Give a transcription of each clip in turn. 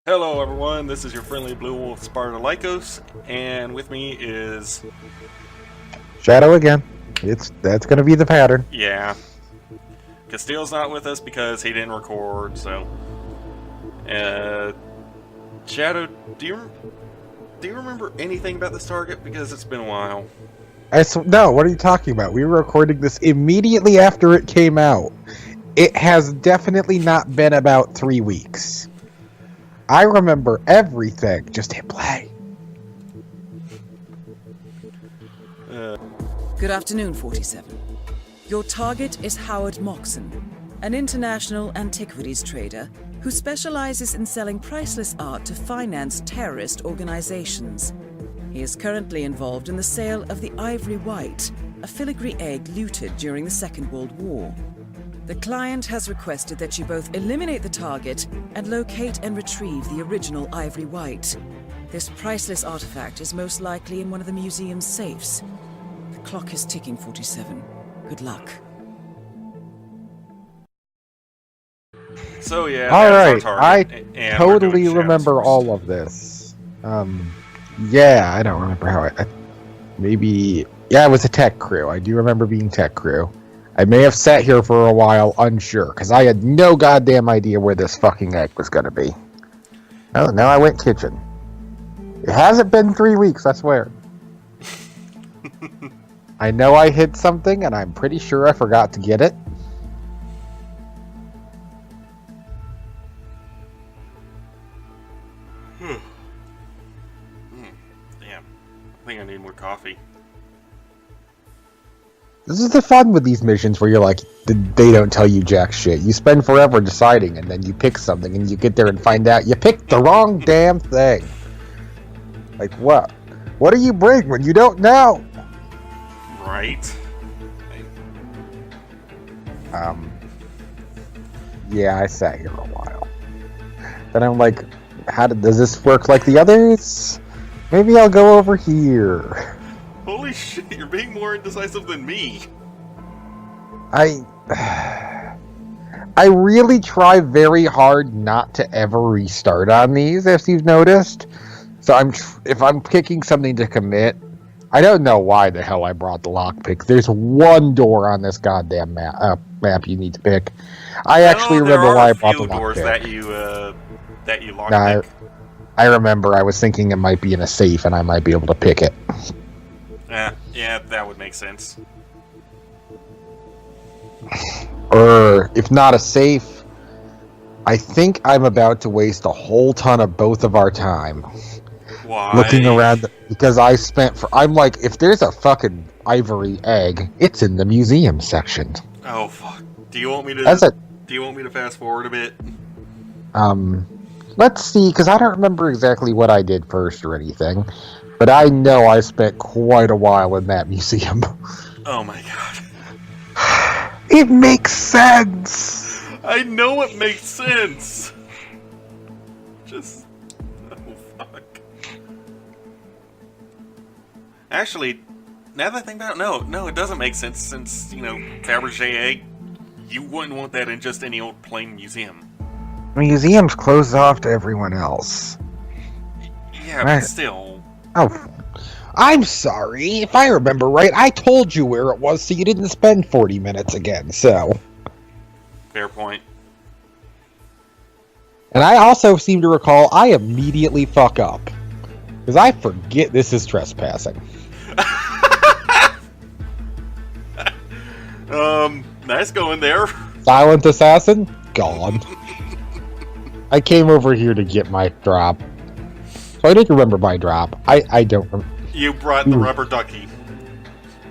Hello everyone, this is your friendly Blue Wolf Spartalycos, and with me is... Shadow again. That's gonna be the pattern. Yeah. Castile's not with us because he didn't record, so... Shadow, do you remember anything about this target? Because it's been a while. No, what are you talking about? We were recording this immediately after it came out. It has definitely not been about 3 weeks. I remember everything. Just hit play. Good afternoon, 47. Your target is Howard Moxon, an international antiquities trader who specializes in selling priceless art to finance terrorist organizations. He is currently involved in the sale of the Ivory White, a filigree egg looted during the Second World War. The client has requested that you both eliminate the target and locate and retrieve the original Ivory White. This priceless artifact is most likely in one of the museum's safes. The clock is ticking, 47. Good luck. So yeah, Alright, that's our I target. And we're totally doing remember shadows all of this. Yeah, I don't remember how maybe... Yeah, it was a tech crew. I do remember being tech crew. I may have sat here for a while unsure, because I had no goddamn idea where this fucking egg was going to be. Oh, now I went kitchen. It hasn't been 3 weeks, I swear. I know I hid something, and I'm pretty sure I forgot to get it. Damn. I think I need more coffee. This is the fun with these missions where you're like, they don't tell you jack shit. You spend forever deciding, and then you pick something, and you get there and find out you picked the wrong damn thing. Like, what? What do you bring when you don't know? Right? Yeah, I sat here a while. Then I'm like, does this work like the others? Maybe I'll go over here. Holy shit, you're being more indecisive than me. I really try very hard not to ever restart on these, if you've noticed. So if I'm picking something to commit, I don't know why the hell I brought the lockpick. There's one door on this goddamn map you need to pick. I actually remember why I brought the lockpick. There are a few doors that you lockpick. Nah, I remember I was thinking it might be in a safe and I might be able to pick it. Yeah, that would make sense. Or, if not a safe, I think I'm about to waste a whole ton of both of our time. Why? Looking around, because I'm like, if there's a fucking ivory egg, it's in the museum section. Oh, fuck. Do you want me to fast forward a bit? Let's see, because I don't remember exactly what I did first or anything. But I know I spent quite a while in that museum. Oh my god. It makes sense! I know it makes sense! Just... oh fuck. Actually, now that I think about it, no, it doesn't make sense since, Fabergé egg, you wouldn't want that in just any old plain museum. The museum's closed off to everyone else. Yeah, but still... Oh, I'm sorry. If I remember right, I told you where it was so you didn't spend 40 minutes again, so... Fair point. And I also seem to recall I immediately fuck up. Because I forget this is trespassing. Nice going there. Silent assassin? Gone. I came over here to get my drop. So I don't remember my drop. I don't remember. You brought the rubber ducky.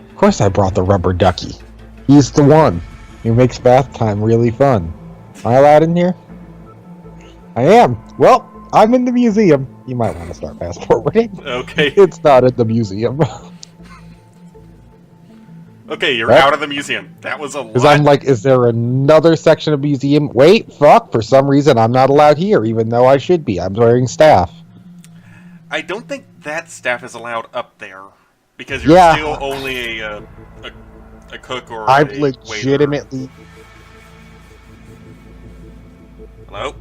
Of course I brought the rubber ducky. He's the one who makes bath time really fun. Am I allowed in here? I am. Well, I'm in the museum. You might want to start fast forwarding. Okay. It's not at the museum. Okay, you're out of the museum. That was a lot. Because I'm like, is there another section of museum? Wait, fuck, for some reason I'm not allowed here, even though I should be. I'm wearing staff. I don't think that staff is allowed up there. Because you're still only a cook or I'm a legitimately... waiter. Hello?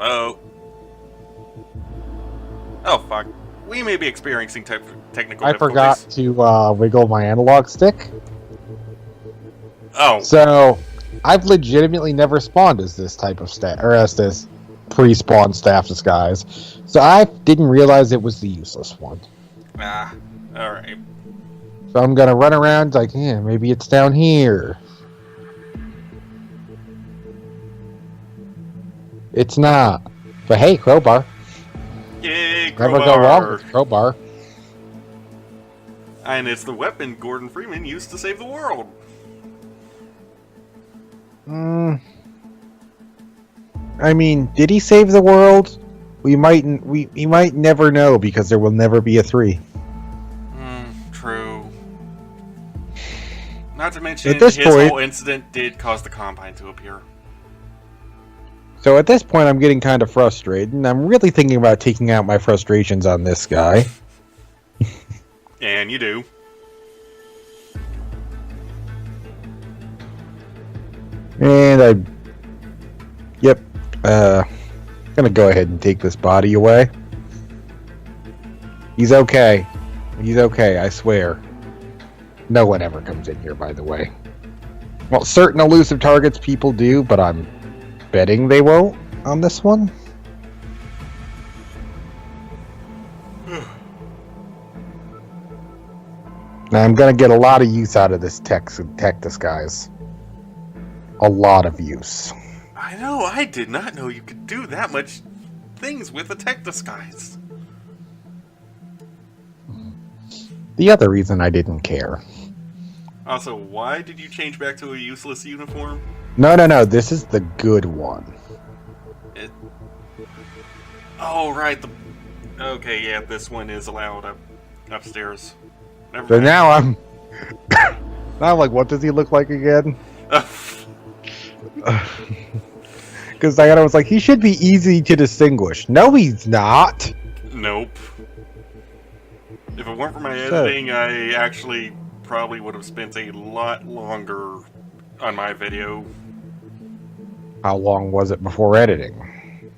Hello? Oh, fuck. We may be experiencing technical I forgot difficulties. to wiggle my analog stick. Oh, So, I've legitimately never spawned as this type of staff, or as this pre-spawn staff disguise. So I didn't realize it was the useless one. alright. So I'm gonna run around like, yeah, maybe it's down here. It's not. But hey, crowbar. Yay, Never go wrong crowbar! with crowbar. And it's the weapon Gordon Freeman used to save the world. I mean, did he save the world? We might never know because there will never be a 3. True. Not to mention, At this his point- whole incident did cause the Combine to appear. So at this point, I'm getting kind of frustrated, and I'm really thinking about taking out my frustrations on this guy. And you do. And gonna go ahead and take this body away. He's okay. He's okay, I swear. No one ever comes in here, by the way. Well, certain elusive targets people do, but I'm betting they won't on this one. Now, I'm gonna get a lot of use out of this tech disguise. A lot of use. I know, I did not know you could do that much things with a tech disguise. The other reason I didn't care. Also, why did you change back to a useless uniform? No, this is the good one. Oh, right, okay, yeah, this one is allowed upstairs. Never So mind. now I'm... now I'm like, what does he look like again? Because Diana was like, he should be easy to distinguish. No, he's not. Nope. If it weren't for my editing, I actually probably would have spent a lot longer on my video. How long was it before editing?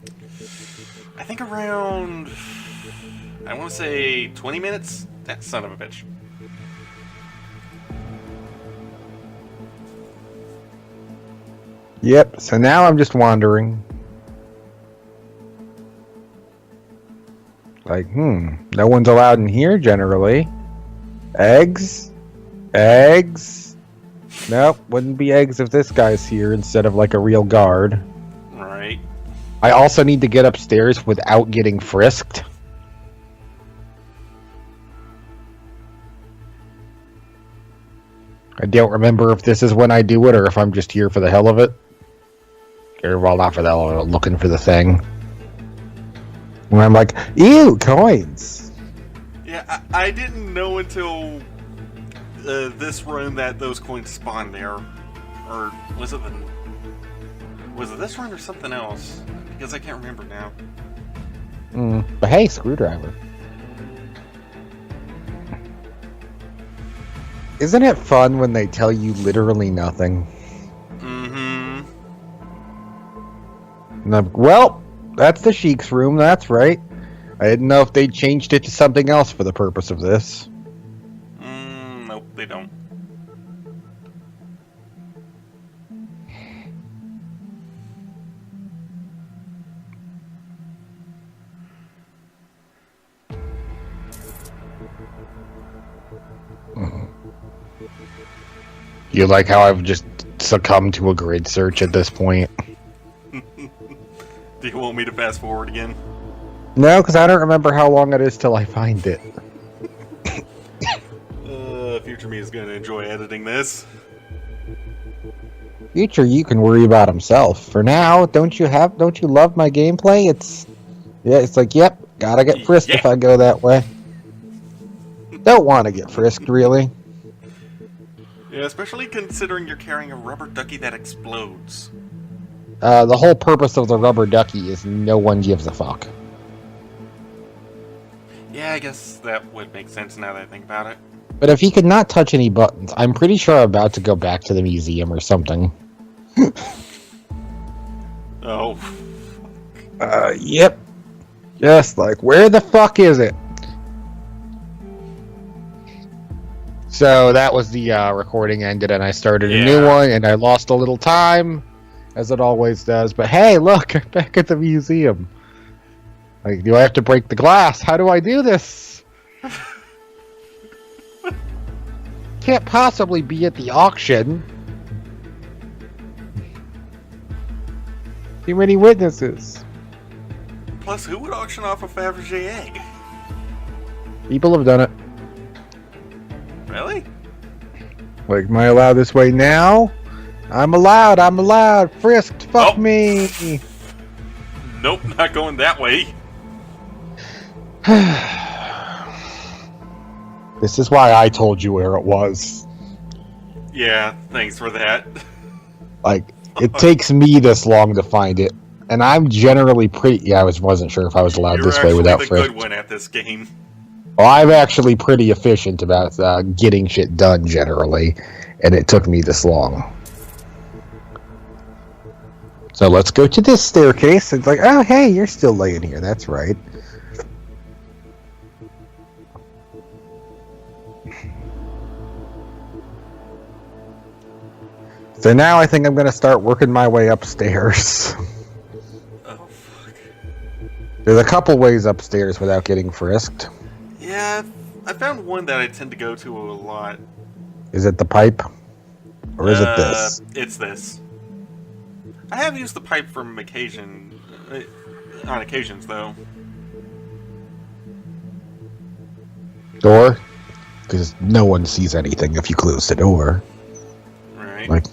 I think around, I want to say 20 minutes? That son of a bitch. Yep, so now I'm just wandering. Like, no one's allowed in here generally. Eggs? Eggs? Nope, wouldn't be eggs if this guy's here instead of like a real guard. Right. I also need to get upstairs without getting frisked. I don't remember if this is when I do it or if I'm just here for the hell of it. Or, well, not for the hell of it, looking for the thing. When I'm like, ew, coins! Yeah, I didn't know until this run that those coins spawned there. Or was it this run or something else? Because I can't remember now. But hey, screwdriver. Isn't it fun when they tell you literally nothing? Mm-hmm. And I'm, well, that's the Sheik's room, that's right. I didn't know if they changed it to something else for the purpose of this. Nope, they don't. You like how I've just succumbed to a grid search at this point? Do you want me to fast forward again? No, because I don't remember how long it is till I find it. Future me is going to enjoy editing this. Future you can worry about himself. For now, don't you love my gameplay? It's like, yep, gotta get frisked if I go that way. Don't want to get frisked, really. Yeah, especially considering you're carrying a rubber ducky that explodes. The whole purpose of the rubber ducky is no one gives a fuck. Yeah, I guess that would make sense now that I think about it. But if he could not touch any buttons, I'm pretty sure I'm about to go back to the museum or something. Oh. Yep. Just like, where the fuck is it? So that was the recording ended, and I started a new one, and I lost a little time, as it always does. But hey, look, I'm back at the museum. Like, do I have to break the glass? How do I do this? Can't possibly be at the auction. Too many witnesses. Plus, who would auction off a Fabergé egg? People have done it. Really? Like, am I allowed this way now? I'm allowed. Frisked, fuck me. Nope, not going that way. This is why I told you where it was. Yeah, thanks for that. Like, it takes me this long to find it. And I'm generally pretty... Yeah, I wasn't sure if I was allowed this way without You're actually the frisked. good one at this game. Well, I'm actually pretty efficient about getting shit done, generally. And it took me this long. So let's go to this staircase. It's like, oh, hey, you're still laying here. That's right. So now I think I'm going to start working my way upstairs. Oh, fuck. There's a couple ways upstairs without getting frisked. Yeah, I found one that I tend to go to a lot. Is it the pipe? Or is it this? It's this. I have used the pipe on occasions, though. Door? Because no one sees anything if you close the door. Right. Like,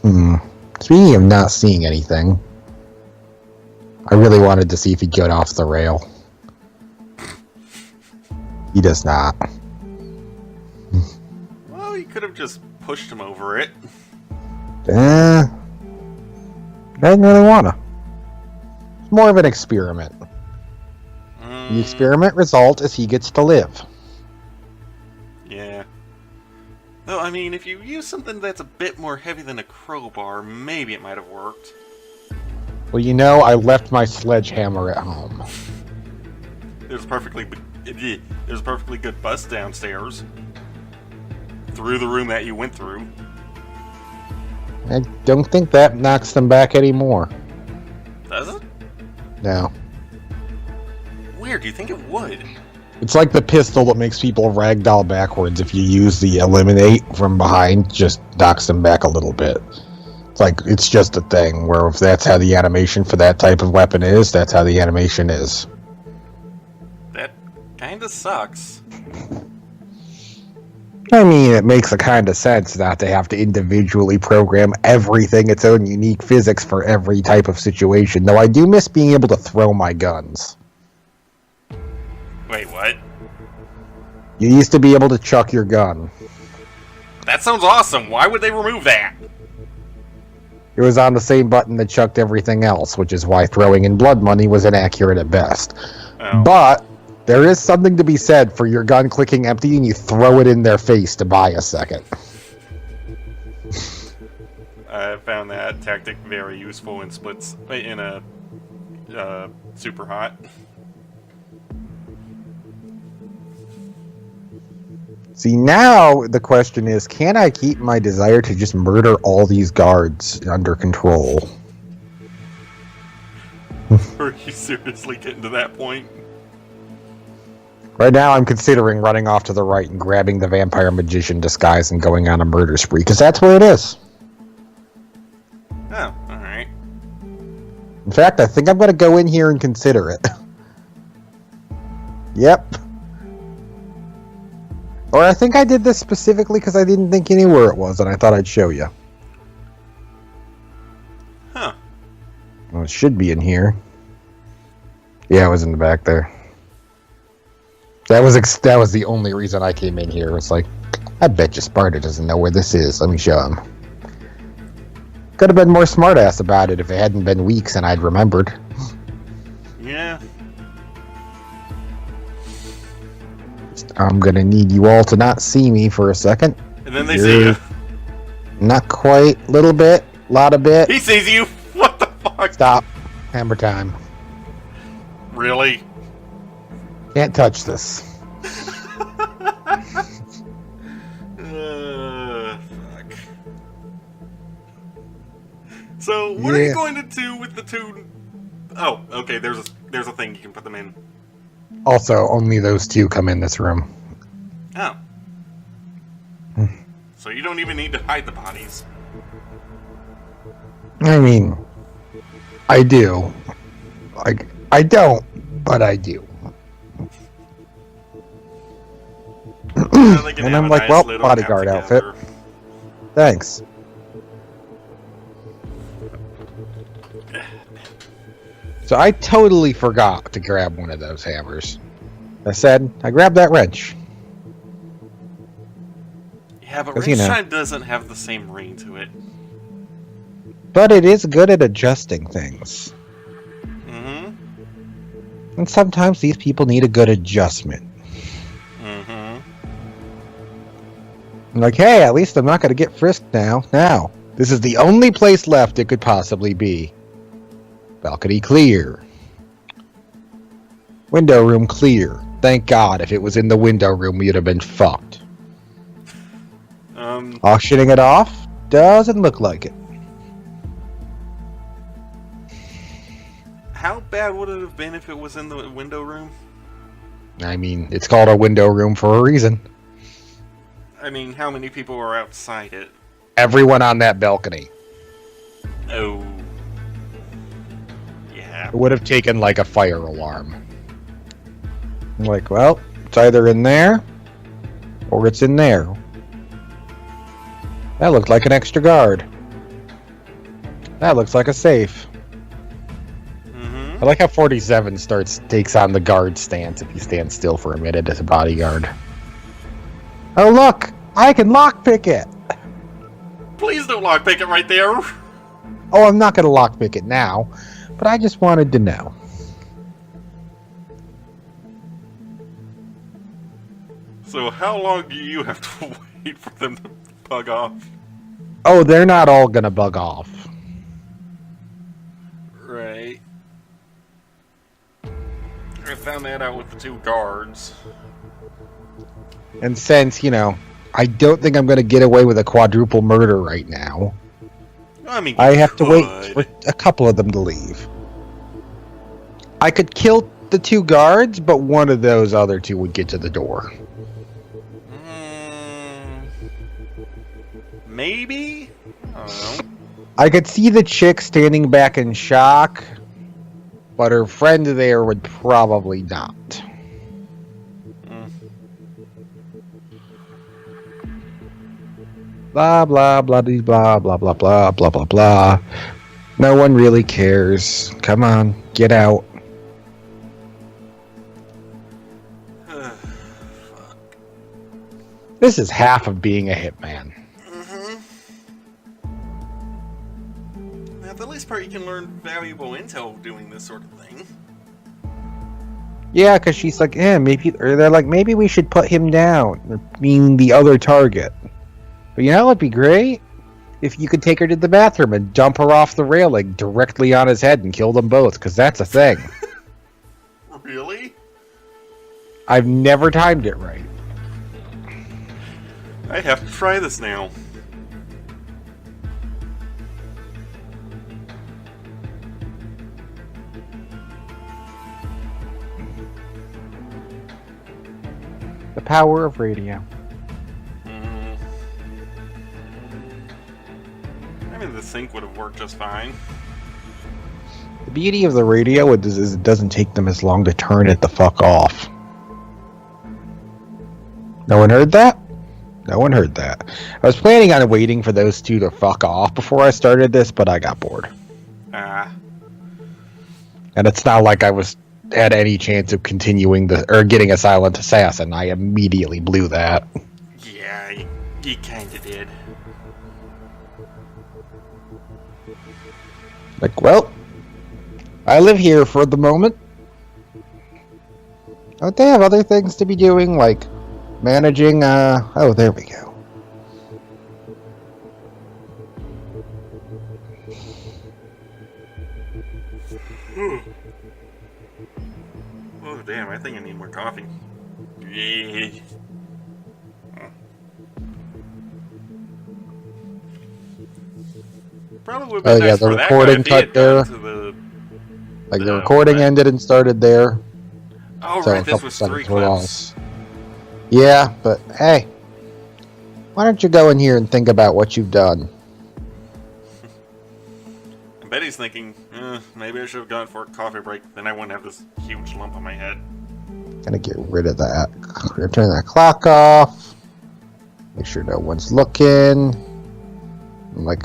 Speaking of not seeing anything, I really wanted to see if he'd get off the rail. He does not. Well, you could have just pushed him over it. I didn't really wanna. It's more of an experiment. The experiment result is he gets to live. Yeah. Though, I mean, if you use something that's a bit more heavy than a crowbar, maybe it might have worked. Well, you know, I left my sledgehammer at home. There's a perfectly good bus downstairs. Through the room that you went through. I don't think that knocks them back anymore. Does it? No. Weird, you think it would? It's like the pistol that makes people ragdoll backwards. If you use the eliminate from behind, just knocks them back a little bit. It's like, it's just a thing where if that's how the animation for that type of weapon is, that's how the animation is. That kinda sucks. I mean, it makes a kind of sense not to have to individually program everything its own unique physics for every type of situation, though I do miss being able to throw my guns. Wait, what? You used to be able to chuck your gun. That sounds awesome. Why would they remove that? It was on the same button that chucked everything else, which is why throwing in blood money was inaccurate at best. Oh. But there is something to be said for your gun clicking empty and you throw it in their face to buy a second. I found that tactic very useful in splits in a super hot. See, now the question is, can I keep my desire to just murder all these guards under control? Are you seriously getting to that point? Right now I'm considering running off to the right and grabbing the vampire magician disguise and going on a murder spree, because that's where it is. Oh, alright. In fact, I think I'm going to go in here and consider it. Yep. Or I think I did this specifically because I didn't think you knew where it was, and I thought I'd show you. Huh. Well, it should be in here. Yeah, it was in the back there. That was the only reason I came in here. It's like, I bet you Sparta doesn't know where this is. Let me show him. Could have been more smartass about it if it hadn't been weeks and I'd remembered. Yeah. I'm gonna need you all to not see me for a second. And then they see you. Not quite. Little bit. Lot of bit. He sees you! What the fuck? Stop. Hammer time. Really? Can't touch this. Fuck. So, what are you going to do with the two... Oh, okay, there's a thing you can put them in. Also, only those two come in this room. Oh. So you don't even need to hide the bodies. I mean, I do. Like, I don't, but I do. They can And have I'm a like, nice well, little bodyguard nap outfit. together. Thanks. So I totally forgot to grab one of those hammers. I said, I grabbed that wrench. Yeah, but 'Cause, wrench you know. time doesn't have the same ring to it. But it is good at adjusting things. Mm-hmm. And sometimes these people need a good adjustment. Mm-hmm. I'm like, hey, at least I'm not going to get frisked now. Now, this is the only place left it could possibly be. Balcony clear. Window room clear. Thank God, if it was in the window room, we'd have been fucked. Auctioning it off? Doesn't look like it. How bad would it have been if it was in the window room? I mean, it's called a window room for a reason. I mean, how many people are outside it? Everyone on that balcony. Oh. Yeah. It would have taken like a fire alarm. I'm like, well, it's either in there or it's in there. That looked like an extra guard. That looks like a safe. I like how 47 takes on the guard stance if you stand still for a minute as a bodyguard. Oh look! I can lockpick it! Please don't lockpick it right there! Oh, I'm not gonna lockpick it now, but I just wanted to know. So how long do you have to wait for them to bug off? Oh, they're not all gonna bug off. Right. I found that out with the two guards. And since, you know, I don't think I'm gonna get away with a quadruple murder right now, I mean, I have to wait for a couple of them to leave. I could kill the two guards, but one of those other two would get to the door. Maybe? I don't know. I could see the chick standing back in shock, but her friend there would probably not. Blah, blah, blah, blah, blah, blah, blah, blah, blah, blah. No one really cares. Come on, get out. This is half of being a hitman. At the least part, you can learn valuable intel doing this sort of thing. Yeah, because she's like, maybe, or they're like, maybe we should put him down, or meaning the other target. But you know what'd be great? If you could take her to the bathroom and dump her off the railing directly on his head and kill them both, because that's a thing. Really? I've never timed it right. I have to try this now. The power of radio. I mean, the sync would have worked just fine. The beauty of the radio is it doesn't take them as long to turn it the fuck off. No one heard that? No one heard that. I was planning on waiting for those two to fuck off before I started this, but I got bored. And it's not like I had any chance of continuing getting a silent assassin. I immediately blew that. Yeah, you kinda did. Like, well, I live here for the moment. Don't they have other things to be doing, like managing, oh, there we go. Oh, damn, I think I need more coffee. Yeah. Probably would have been nice the for that guy recording if he had cut there. gone to the... Like the recording ended and started there. Oh, So right, a this couple was 3 seconds were clips. lost. Yeah, but hey, why don't you go in here and think about what you've done? I bet he's thinking, maybe I should have gone for a coffee break, then I wouldn't have this huge lump on my head. Gonna get rid of that. We're gonna turn that clock off. Make sure no one's looking. Like,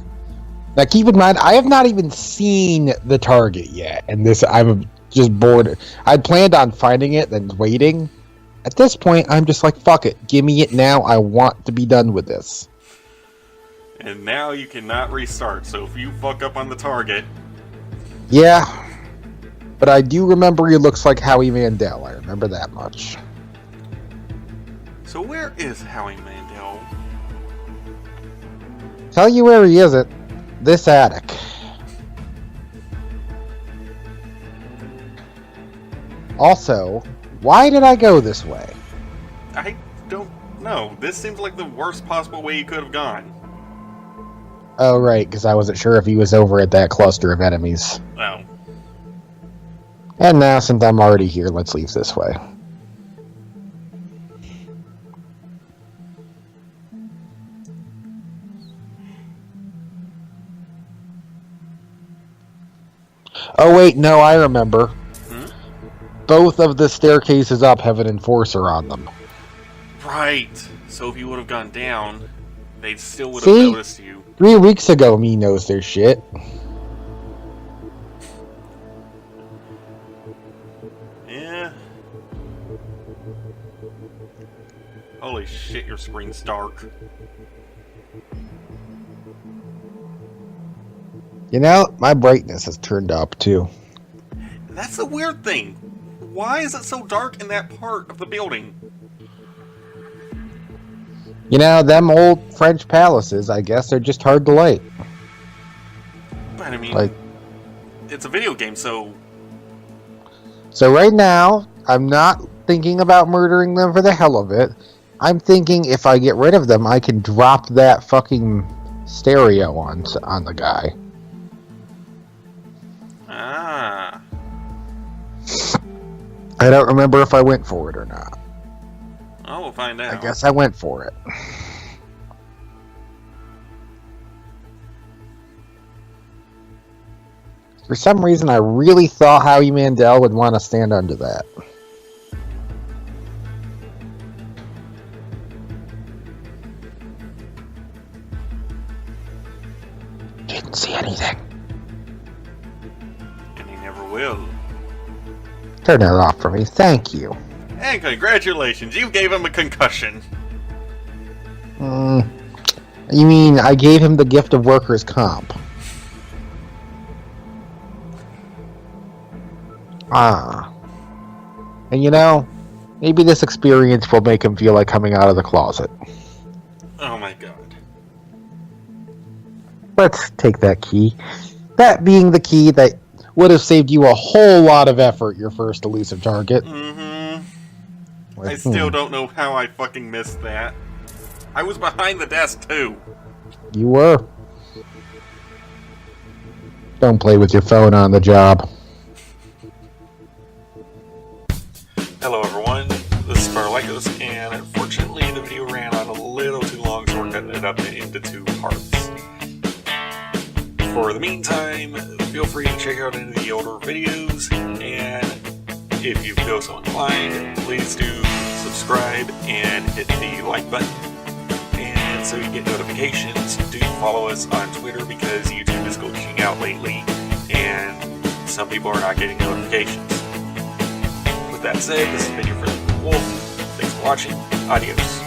now keep in mind, I have not even seen the target yet, and this I'm just bored. I'd planned on finding it, then waiting. At this point, I'm just like, fuck it, give me it now. I want to be done with this. And now you cannot restart, so if you fuck up on the target... Yeah, but I do remember he looks like Howie Mandel. I remember that much. So where is Howie Mandel? Tell you where he is at this attic. Also, why did I go this way? I don't know. This seems like the worst possible way you could have gone. Oh, right, because I wasn't sure if he was over at that cluster of enemies. Oh. And now, since I'm already here, let's leave this way. Oh, wait, no, I remember. Both of the staircases up have an enforcer on them. Right. So if you would have gone down, they still would have See? noticed you. 3 weeks ago, me knows their shit. Yeah. Holy shit, your screen's dark. You know, my brightness has turned up, too. That's the weird thing. Why is it so dark in that part of the building? You know, them old French palaces, I guess, they're just hard to light. But I mean, Like, it's a video game, so... so right now, I'm not thinking about murdering them for the hell of it. I'm thinking if I get rid of them, I can drop that fucking stereo on the guy. Ah. I don't remember if I went for it or not. Oh, we'll find out. I guess I went for it. For some reason, I really thought Howie Mandel would want to stand under that. Didn't see anything. And he never will. Turn it off for me, thank you. And congratulations, you gave him a concussion. You mean I gave him the gift of workers' comp? Ah. And you know, maybe this experience will make him feel like coming out of the closet. Oh my god. Let's take that key. That being the key that would have saved you a whole lot of effort, your first elusive target. Mm-hmm. I still don't know how I fucking missed that. I was behind the desk too. You were. Don't play with your phone on the job. Hello everyone, this is Sparlycos, and unfortunately the video ran on a little too long, so we're cutting it up into 2 parts. For the meantime, feel free to check out any of the older videos, and if you feel so inclined, please do subscribe and hit the like button. And so you get notifications, do follow us on Twitter because YouTube is glitching out lately, and some people are not getting notifications. With that said, this has been your friend Wolf. Thanks for watching. Adios.